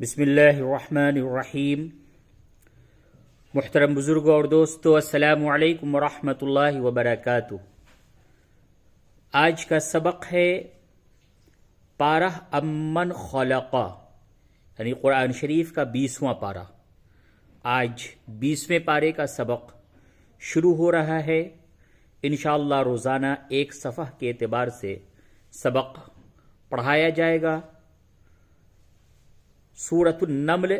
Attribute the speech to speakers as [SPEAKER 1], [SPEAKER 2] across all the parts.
[SPEAKER 1] بسم اللہ الرحمن الرحیم۔ محترم بزرگوں اور دوستو، السلام علیکم ورحمۃ اللہ وبرکاتہ۔ آج کا سبق ہے پارہ امن خلقہ، یعنی قرآن شریف کا 20واں پارہ۔ آج 20ویں پارے کا سبق شروع ہو رہا ہے۔ انشاءاللہ روزانہ ایک صفحہ کے اعتبار سے سبق پڑھایا جائے گا۔ سورۃ النمل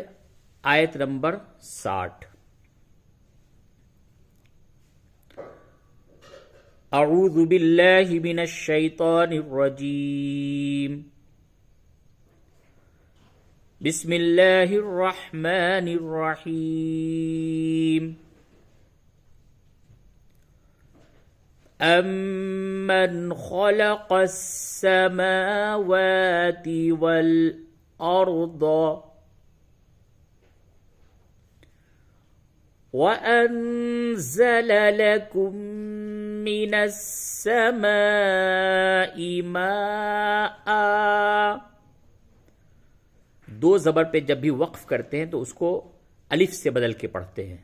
[SPEAKER 1] آیت نمبر 60۔ اعوذ باللہ من الشیطان الرجیم، بسم اللہ الرحمن الرحیم۔ امن خلق السماوات والأرض وأنزل لكم من السماء ماء۔ دو زبر پہ جب بھی وقف کرتے ہیں تو اس کو الف سے بدل کے پڑھتے ہیں۔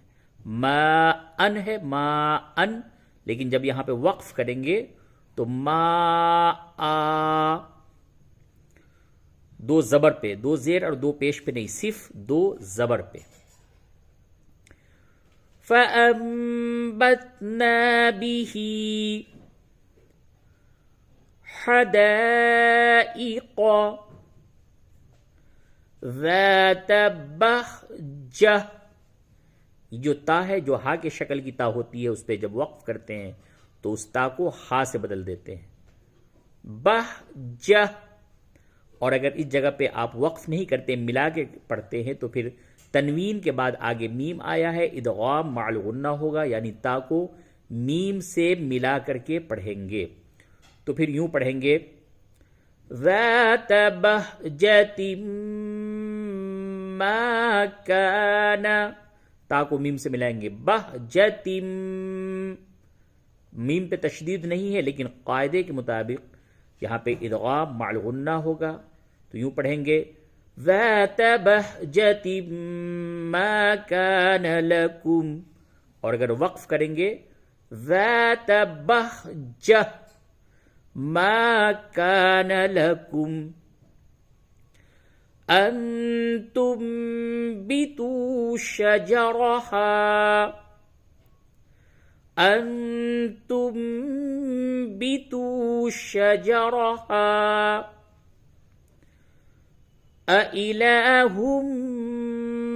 [SPEAKER 1] ما ان ہے، ما ان، لیکن جب یہاں پہ وقف کریں گے تو ما آ، دو زبر پہ، دو زیر اور دو پیش پہ نہیں، صرف دو زبر پہ۔ فَأَنبَتْنَا بِهِ حَدَائِقَ ذَاتَ بَهْجَةٍ۔ یہ جو تا ہے، جو ہا کے شکل کی تا ہوتی ہے، اس پہ جب وقف کرتے ہیں تو اس تا کو ہا سے بدل دیتے ہیں، بہجہ۔ اور اگر اس جگہ پہ آپ وقف نہیں کرتے، ملا کے پڑھتے ہیں، تو پھر تنوین کے بعد آگے میم آیا ہے، ادغام مع الغنہ ہوگا، یعنی تا کو میم سے ملا کر کے پڑھیں گے۔ تو پھر یوں پڑھیں گے، ذات بہجۃ ما کان، تا کو میم سے ملائیں گے، بہجۃ، میم پہ تشدید نہیں ہے، لیکن قاعدے کے مطابق یہاں پہ ادغام مع الغنہ ہوگا، تو یوں پڑھیں گے، ذات بہجۃ ما کان لکم۔ اور اگر وقف کریں گے، ذات بہجہ ما کان لکم ان تنبتوا شجرہا، ان تنبتوا شجرہا اِلَٰهٌ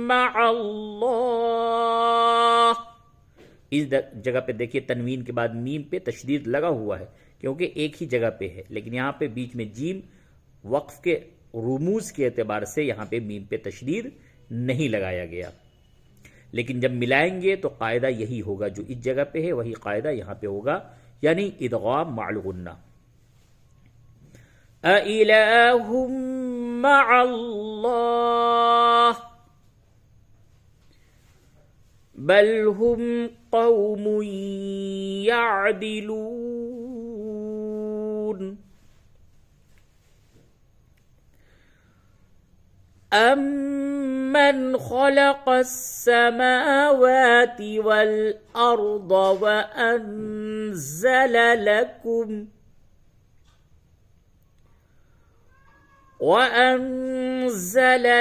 [SPEAKER 1] مَّعَ اللَّهِ۔ اس جگہ پہ دیکھیے تنوین کے بعد میم پہ تشدید لگا ہوا ہے، کیونکہ ایک ہی جگہ پہ ہے، لیکن یہاں پہ بیچ میں جیم، وقف کے رموز کے اعتبار سے یہاں پہ میم پہ تشدید نہیں لگایا گیا، لیکن جب ملائیں گے تو قاعدہ یہی ہوگا، جو اس جگہ پہ ہے وہی قاعدہ یہاں پہ ہوگا، یعنی ادغام مع الغنہ۔ اِلَٰهٌ مَّعَ اللَّهِ بل هم قوم يعدلون۔ أَمَّنْ خَلَقَ السَّمَاوَاتِ وَالْأَرْضَ وَأَنزَلَ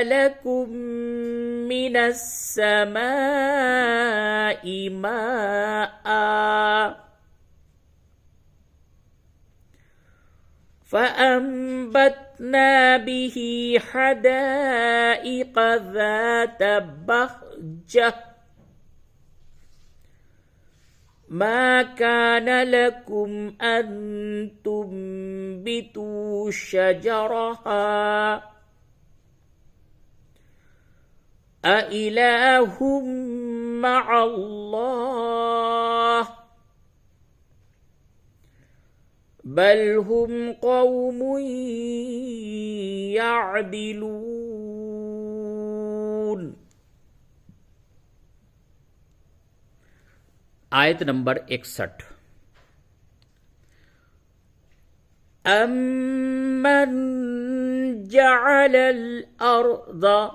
[SPEAKER 1] لَكُم مِّنَ السَّمَاءِ مَاءً فَأَنبَتْنَا بِهِ حَدَائِقَ ذَاتَ بَهْجَةٍ ما كان لكم أن تنبتوا شجرها أإله مع الله بل هم قوم يعدلون۔ آیت نمبر 61۔ امن جعل الأرض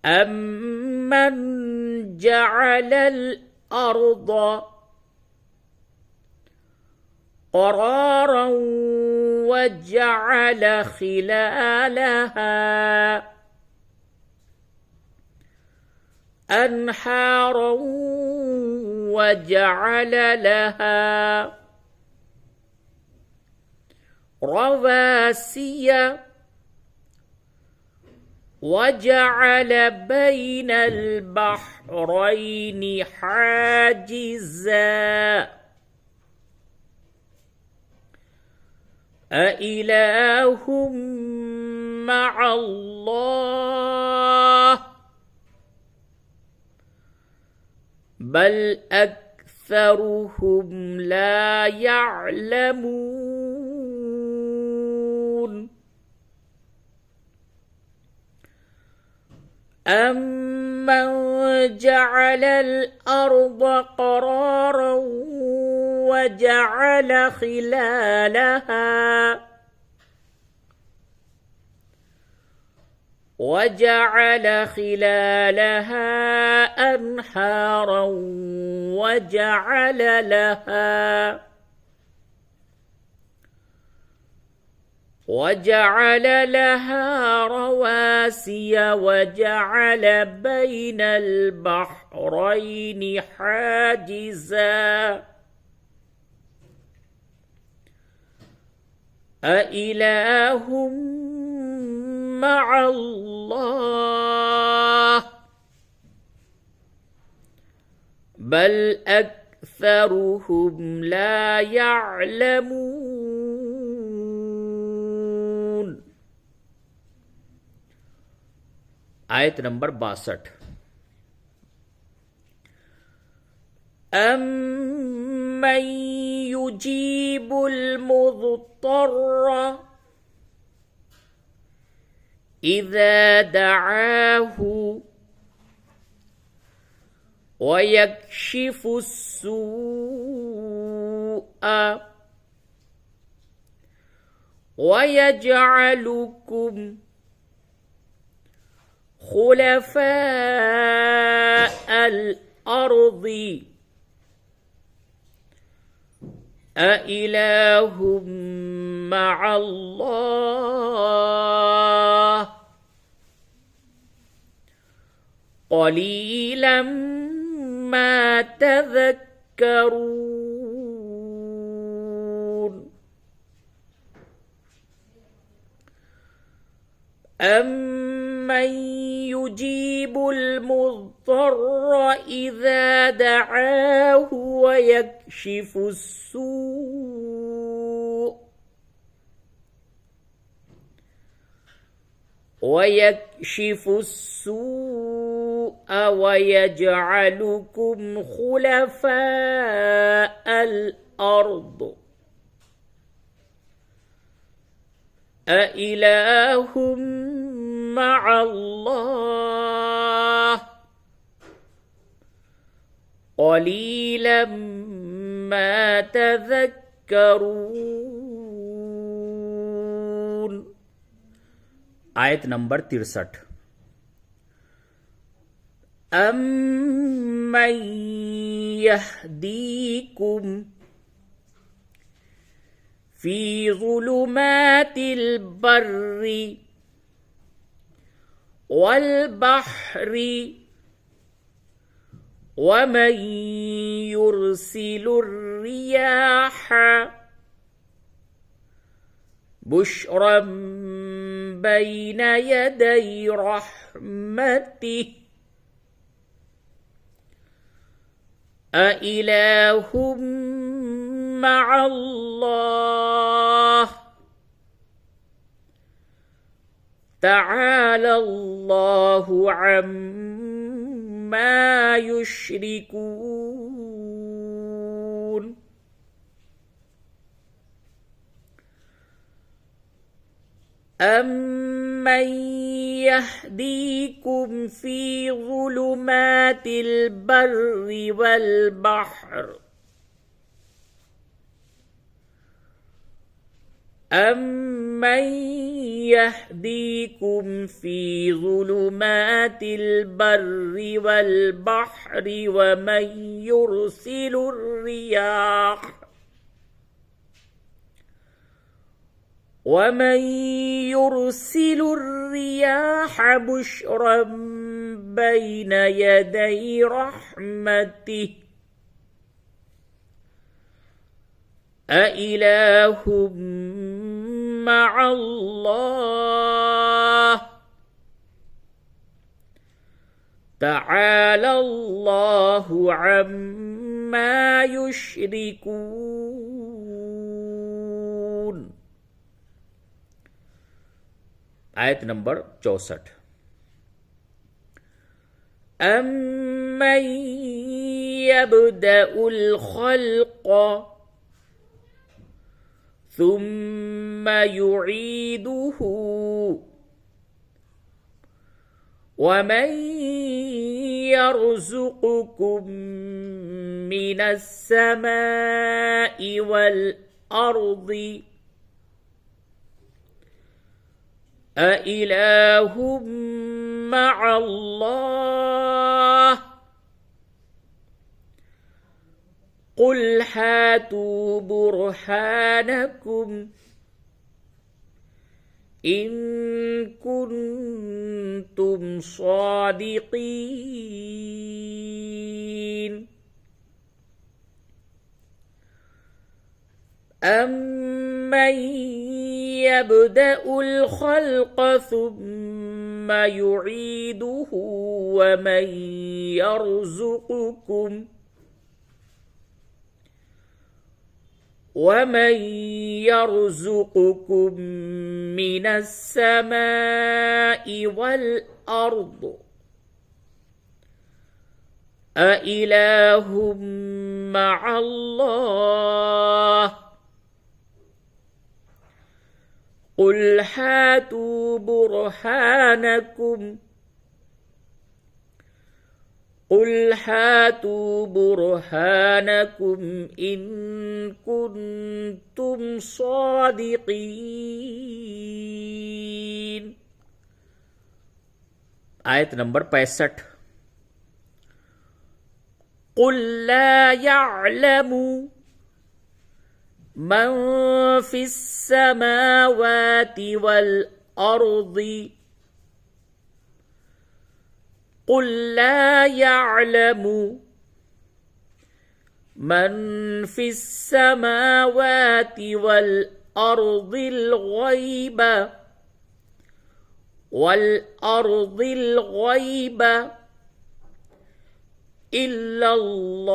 [SPEAKER 1] أمن جعل الأرض قرارا وجعل خلالها أنهارا وجعل لها رواسي وجعل بين البحرين حاجزا أإله مع الله بل أكثرهم لا يعلمون أمن جعل الأرض قرارا وجعل خلالها أنهارا وجعل لها رواسي وجعل بين البحرين حاجزا أإله مع الله بل أكثرهم لا يعلمون. आयत नंबर 62। أمن يجيب المضطر إذا دعاه ويكشف السوء ويجعلكم خلفاء الأرض أإله مع الله قليلا ما تذكرون. أمن يجيب المضطر إذا دعاه ويكشف السوء ويجعلكم خلفاء الأرض أإله مع الله قليلا ما تذكرون. आयत नंबर 63। أمن يهديكم في ظلمات البر والبحر ومن يرسل الرياح بشرا بين يدي رحمته أإله مع الله تعالى الله عما يشركون. أمن يهديكم في ظلمات البر والبحر أَمَّن يَهْدِيكُمْ فِي ظُلُمَاتِ الْبَرِّ وَالْبَحْرِ وَمَن يُرْسِلُ الرِّيَاحَ بُشْرًا بَيْنَ يَدَيْ رَحْمَتِهِ أَإِلَٰهٌ مَّعَ اللَّهِ تَعَالَى اللَّهُ عَمَّا يُشْرِكُونَ. आयत नंबर 64. أَمَّن يَبْدَأُ الْخَلْقَ ثُمَّ يُعِيدُهُ وَمَن يَرْزُقُكُم مِّنَ السَّمَاءِ وَالْأَرْضِ أَإِلَٰهٌ مَّعَ اللَّهِ قُلْ هَاتُوا بُرْهَانَكُمْ إِن كُنتُمْ صَادِقِينَ. أَمَّن يَبْدَأُ الْخَلْقَ ثُمَّ يُعِيدُهُ وَمَن يَرْزُقُكُم مِّنَ السَّمَاءِ وَالْأَرْضِ أَإِلَٰهٌ مَّعَ اللَّهِ قُلْ هَاتُوا بُرْهَانَكُمْ إِن كُنتُمْ صَادِقِينَ. आयत नंबर 65. قُل لَّا يَعْلَمُ مَن فِي السَّمَاوَاتِ وَالْأَرْضِ قُل لَّا يَعْلَمُ مَن فِي السَّمَاوَاتِ وَالْأَرْضِ الْغَيْبَ إِلَّا اللَّهُ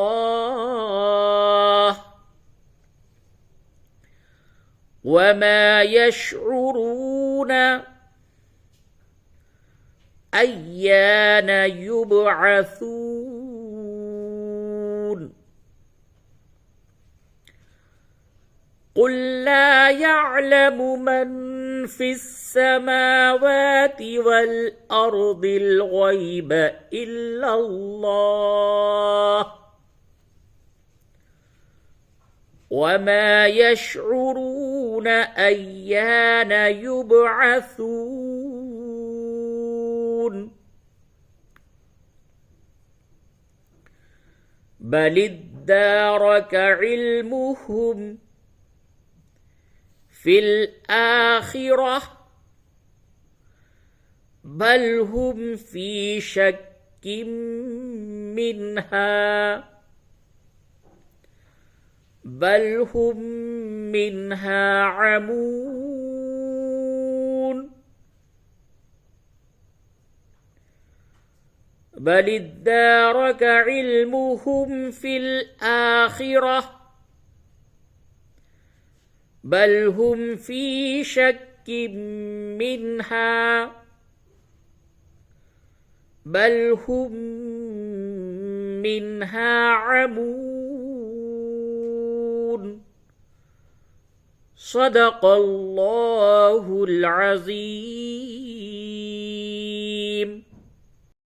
[SPEAKER 1] وَمَا يَشْعُرُونَ أَيَّانَ يُبْعَثُونَ. قُل لَّا يَعْلَمُ مَن فِي السَّمَاوَاتِ وَالْأَرْضِ الْغَيْبَ إِلَّا اللَّهُ وَمَا يَشْعُرُونَ أَيَّانَ يُبْعَثُونَ. بَلِ ادَّارَكَ عِلْمُهُمْ فِي الْآخِرَةِ بَلْ هُمْ فِي شَكٍّ مِّنْهَا عَمُونَ. بَلِ ادَّارَكَ عِلْمُهُمْ فِي الْآخِرَةِ بَلْ هُمْ فِي شَكٍّ مِّنْهَا عَمُونَ. صدق الله العظيم.